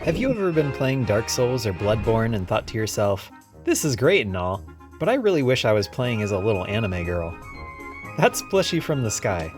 Have you ever been playing Dark Souls or Bloodborne and thought to yourself, this is great and all, but I really wish I was playing as a little anime girl? That's Plushie from the Sky.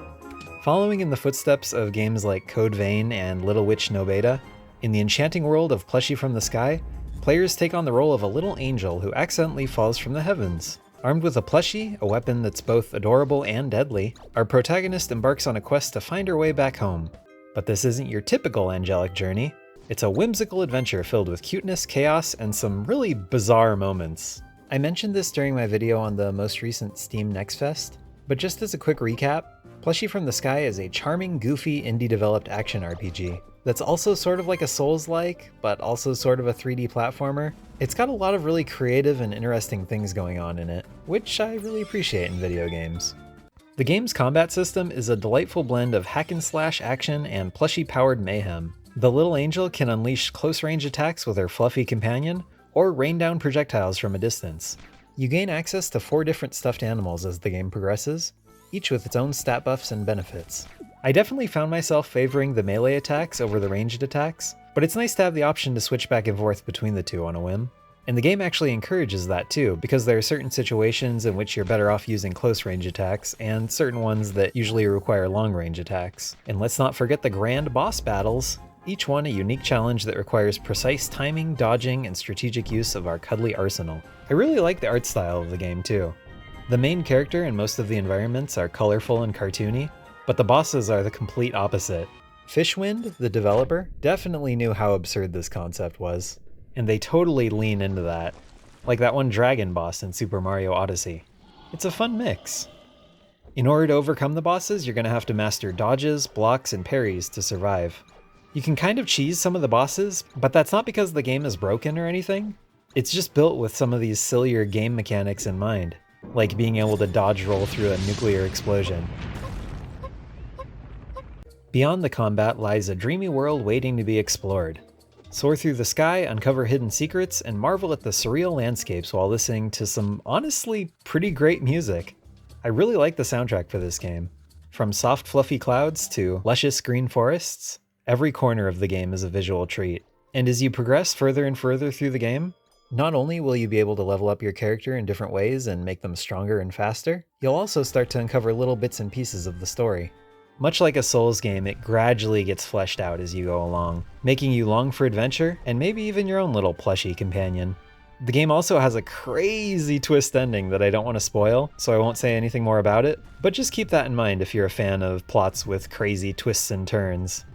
Following in the footsteps of games like Code Vein and Little Witch No Beta, in the enchanting world of Plushie from the Sky, players take on the role of a little angel who accidentally falls from the heavens. Armed with a plushie, a weapon that's both adorable and deadly, our protagonist embarks on a quest to find her way back home. But this isn't your typical angelic journey. It's a whimsical adventure filled with cuteness, chaos, and some really bizarre moments. I mentioned this during my video on the most recent Steam Next Fest, but just as a quick recap, Plushie from the Sky is a charming, goofy, indie-developed action RPG that's also sort of like a Souls-like, but also sort of a 3D platformer. It's got a lot of really creative and interesting things going on in it, which I really appreciate in video games. The game's combat system is a delightful blend of hack-and-slash action and plushie-powered mayhem. The little angel can unleash close-range attacks with her fluffy companion, or rain down projectiles from a distance. You gain access to 4 different stuffed animals as the game progresses, each with its own stat buffs and benefits. I definitely found myself favoring the melee attacks over the ranged attacks, but it's nice to have the option to switch back and forth between the two on a whim. And the game actually encourages that too, because there are certain situations in which you're better off using close range attacks, and certain ones that usually require long range attacks. And let's not forget the grand boss battles! Each one a unique challenge that requires precise timing, dodging, and strategic use of our cuddly arsenal. I really like the art style of the game too. The main character and most of the environments are colorful and cartoony, but the bosses are the complete opposite. Fishwind, the developer, definitely knew how absurd this concept was, and they totally lean into that, like that one dragon boss in Super Mario Odyssey. It's a fun mix. In order to overcome the bosses, you're going to have to master dodges, blocks, and parries to survive. You can kind of cheese some of the bosses, but that's not because the game is broken or anything. It's just built with some of these sillier game mechanics in mind, like being able to dodge roll through a nuclear explosion. Beyond the combat lies a dreamy world waiting to be explored. Soar through the sky, uncover hidden secrets, and marvel at the surreal landscapes while listening to some honestly pretty great music. I really like the soundtrack for this game. From soft fluffy clouds to luscious green forests, every corner of the game is a visual treat. And as you progress further and further through the game, not only will you be able to level up your character in different ways and make them stronger and faster, you'll also start to uncover little bits and pieces of the story. Much like a Souls game, it gradually gets fleshed out as you go along, making you long for adventure and maybe even your own little plushie companion. The game also has a crazy twist ending that I don't want to spoil, so I won't say anything more about it, but just keep that in mind if you're a fan of plots with crazy twists and turns.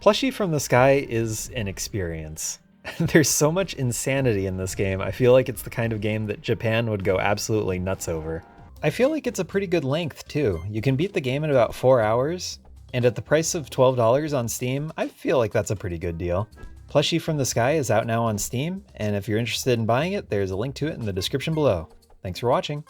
Plushie from the Sky is an experience. There's so much insanity in this game, I feel like it's the kind of game that Japan would go absolutely nuts over. I feel like it's a pretty good length too. You can beat the game in about 4 hours, and at the price of $12 on Steam, I feel like that's a pretty good deal. Plushie from the Sky is out now on Steam, and if you're interested in buying it, there's a link to it in the description below. Thanks for watching!